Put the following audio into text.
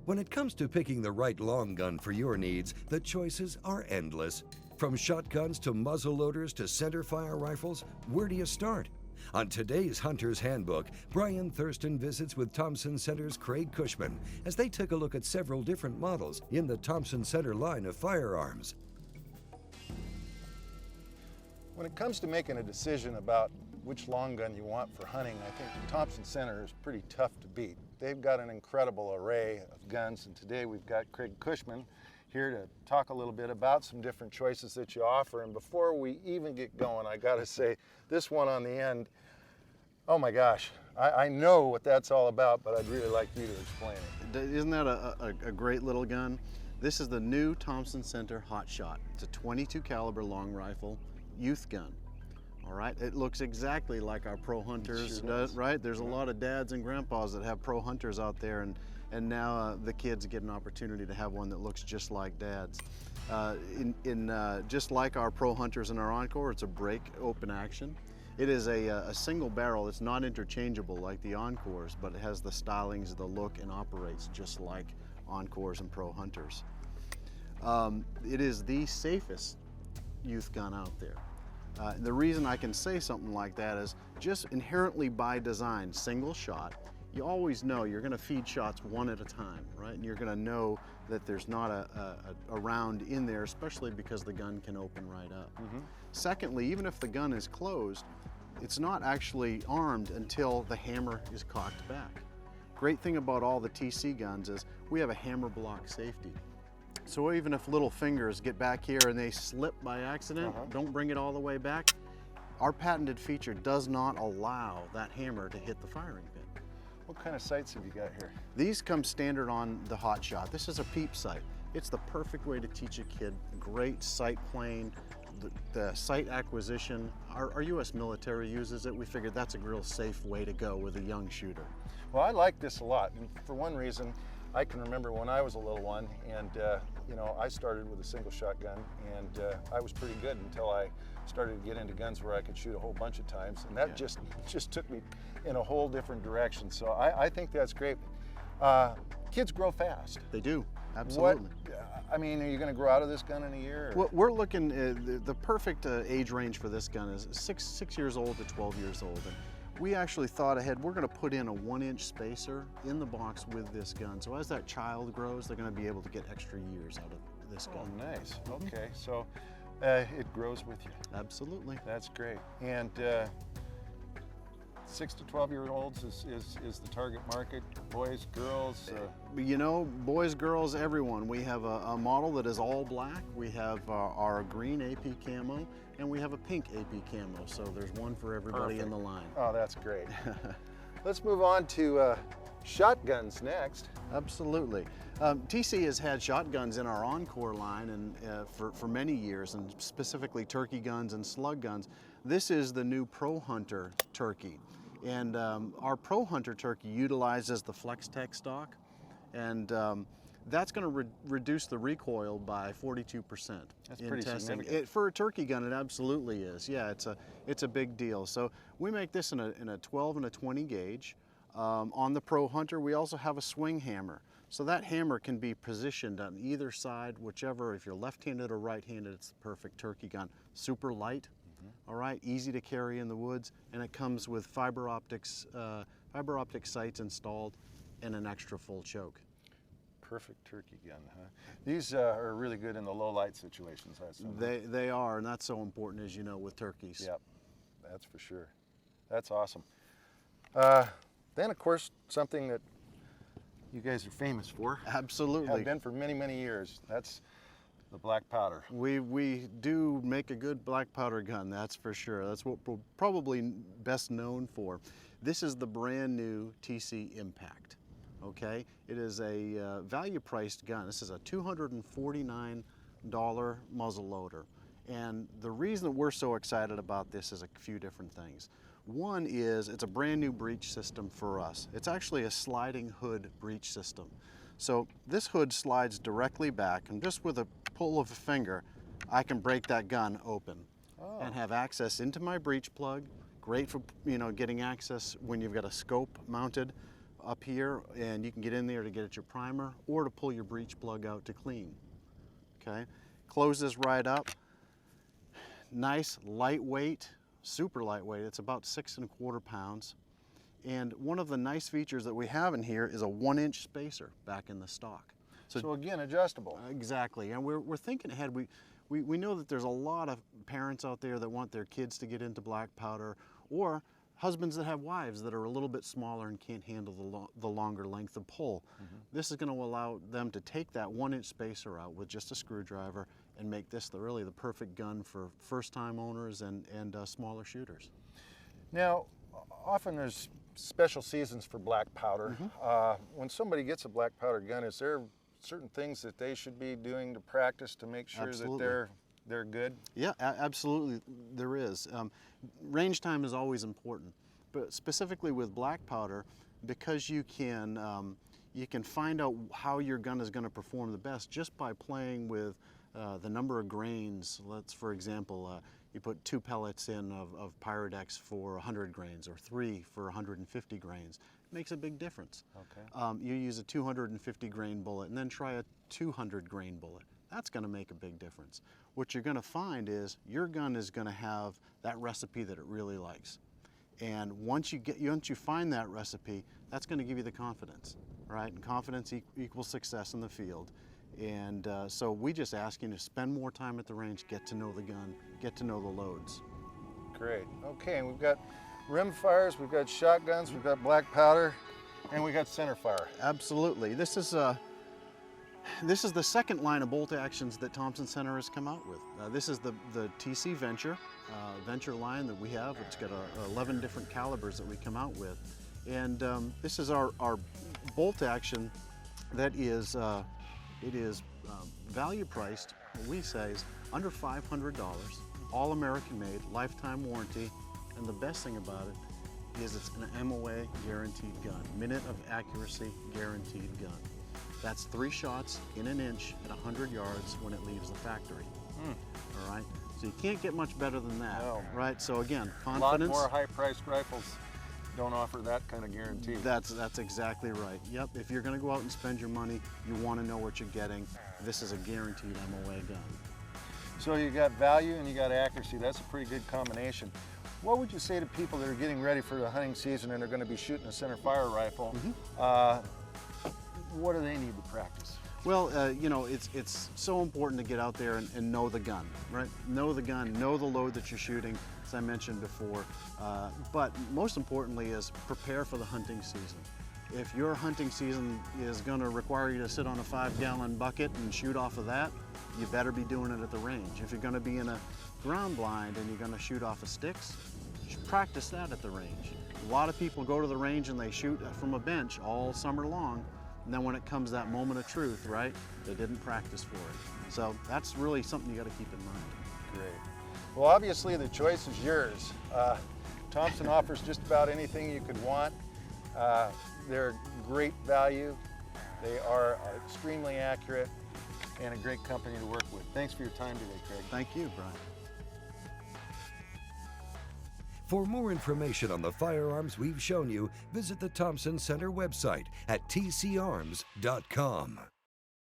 When it comes to picking the right long gun for your needs, the choices are endless. From shotguns to muzzle loaders to centerfire rifles, where do you start? On today's Hunters Handbook, Brian Thurston visits with Thompson Center's Craig Cushman as they take a look at several different models in the Thompson Center line of firearms. When it comes to making a decision about which long gun you want for hunting, I think Thompson Center is pretty tough to beat. They've got an incredible array of guns, and today we've got Craig Cushman here to talk a little bit about some different choices that you offer. And before we even get going, I gotta say, this one on the end, oh my gosh, I know what that's all about, but I'd really like you to explain it. Isn't that a great little gun? This is the new Thompson Center Hotshot. It's a 22 caliber long rifle youth gun. All right, it looks exactly like our Pro Hunters, right? There's a lot of dads and grandpas that have Pro Hunters out there, and now the kids get an opportunity to have one that looks just like Dad's. Just like our Pro Hunters and our Encore, it's a break open action. It is a single barrel. It's not interchangeable like the Encores, but it has the stylings, the look, and operates just like Encores and Pro Hunters. It is the safest youth gun out there. The reason I can say something like that is just inherently by design, single shot. You always know you're going to feed shots one at a time, right? And you're going to know that there's not a round in there, especially because the gun can open right up. Secondly, even if the gun is closed, it's not actually armed until the hammer is cocked back. Great thing about all the TC guns is we have a hammer block safety. So even if little fingers get back here and they slip by accident, don't bring it all the way back, our patented feature does not allow that hammer to hit the firing pin. What kind of sights have you got here? These come standard on the Hotshot. This is a Peep Sight. It's the perfect way to teach a kid great sight playing, the sight acquisition. Our U.S. military uses it. We figured that's a real safe way to go with a young shooter. Well, I like this a lot, and for one reason, I can remember when I was a little one, and you know, I started with a single shotgun, and I was pretty good until I started to get into guns where I could shoot a whole bunch of times, and that just took me in a whole different direction. So I think that's great. Kids grow fast. They do, absolutely. I mean, are you going to grow out of this gun in a year? Well, we're looking the perfect age range for this gun is 6 years old to 12 years old. And we actually thought ahead. We're going to put in a 1-inch spacer in the box with this gun. So as that child grows, they're going to be able to get extra years out of this gun. Oh, nice. Okay, so it grows with you. Absolutely. That's great. And 6 to 12-year-olds is the target market. Boys, girls. You know, boys, girls, everyone. We have a model that is all black. We have our green AP camo, and we have a pink AP camo. So there's one for everybody in the line. Oh, that's great. Let's move on to shotguns next. Absolutely. TC has had shotguns in our Encore line and for many years, and specifically turkey guns and slug guns. This is the new Pro Hunter turkey. And our Pro Hunter turkey utilizes the FlexTech stock, and that's going to reduce the recoil by 42%. That's pretty significant. For a turkey gun, it absolutely is. Yeah, it's a big deal. So we make this in a 12 and a 20 gauge. On the Pro Hunter, we also have a swing hammer. So that hammer can be positioned on either side, whichever. If you're left-handed or right-handed, it's the perfect turkey gun. Super light. All right, easy to carry in the woods, and it comes with fiber optic sights installed and an extra full choke. Perfect turkey gun, huh? These are really good in the low light situations, I assume. They are, and that's so important, as you know, with turkeys. Yep, that's for sure. That's awesome. Then, of course, something that you guys are famous for. Absolutely. Have been for many, many years. That's the black powder. We do make a good black powder gun, that's for sure. That's what we're probably best known for. This is the brand new TC Impact, okay? It is a value-priced gun. This is a $249 muzzle loader. And the reason that we're so excited about this is a few different things. One is it's a brand new breech system for us. It's actually a sliding hood breech system. So this hood slides directly back, and just with a pull of a finger, I can break that gun open and have access into my breech plug. Great for getting access when you've got a scope mounted. up here, and you can get in there to get at your primer or to pull your breech plug out to clean. Okay, close this right up. Nice, lightweight, super lightweight. It's about 6¼ pounds. And one of the nice features that we have in here is a 1-inch spacer back in the stock. So again, adjustable. Exactly, and we're thinking ahead. We know that there's a lot of parents out there that want their kids to get into black powder, or husbands that have wives that are a little bit smaller and can't handle the longer length of pull. This is going to allow them to take that 1-inch spacer out with just a screwdriver and make this really the perfect gun for first-time owners and smaller shooters. Now, often there's special seasons for black powder. When somebody gets a black powder gun, is there certain things that they should be doing to practice to make sure that they're good? Yeah, absolutely there is. Range time is always important, but specifically with black powder, because you can find out how your gun is going to perform the best just by playing with the number of grains. Let's, for example, you put 2 pellets in of Pyrodex for 100 grains or 3 for 150 grains. It makes a big difference. Okay. You use a 250 grain bullet and then try a 200 grain bullet. That's going to make a big difference. What you're going to find is your gun is going to have that recipe that it really likes. And once you find that recipe, that's going to give you the confidence, right? And confidence equals success in the field. And so we just ask you to spend more time at the range, get to know the gun, get to know the loads. Great. Okay, and we've got rim fires, we've got shotguns, we've got black powder, and we got center fire. Absolutely. This is the second line of bolt actions that Thompson Center has come out with. This is the TC Venture line that we have. It's got 11 different calibers that we come out with. And this is our bolt action that is value priced, what we say is under $500, all American made, lifetime warranty, and the best thing about it is it's an MOA guaranteed gun, minute of accuracy guaranteed gun. That's 3 shots in an inch at 100 yards when it leaves the factory. All right, so you can't get much better than that, right? So again, confidence. A lot more high-priced rifles don't offer that kind of guarantee. That's exactly right. Yep, if you're going to go out and spend your money, you want to know what you're getting. This is a guaranteed MOA gun. So you got value and you got accuracy. That's a pretty good combination. What would you say to people that are getting ready for the hunting season and are going to be shooting a center fire rifle? What do they need to practice? Well, you know, it's so important to get out there and know the gun, right? Know the gun, know the load that you're shooting, as I mentioned before. But most importantly is prepare for the hunting season. If your hunting season is going to require you to sit on a 5-gallon bucket and shoot off of that, you better be doing it at the range. If you're going to be in a ground blind and you're going to shoot off of sticks, practice that at the range. A lot of people go to the range and they shoot from a bench all summer long. And then when it comes that moment of truth, right, they didn't practice for it. So that's really something you got to keep in mind. Great. Well, obviously the choice is yours. Thompson offers just about anything you could want. They're great value. They are extremely accurate and a great company to work with. Thanks for your time today, Craig. Thank you, Brian. For more information on the firearms we've shown you, visit the Thompson Center website at tcarms.com.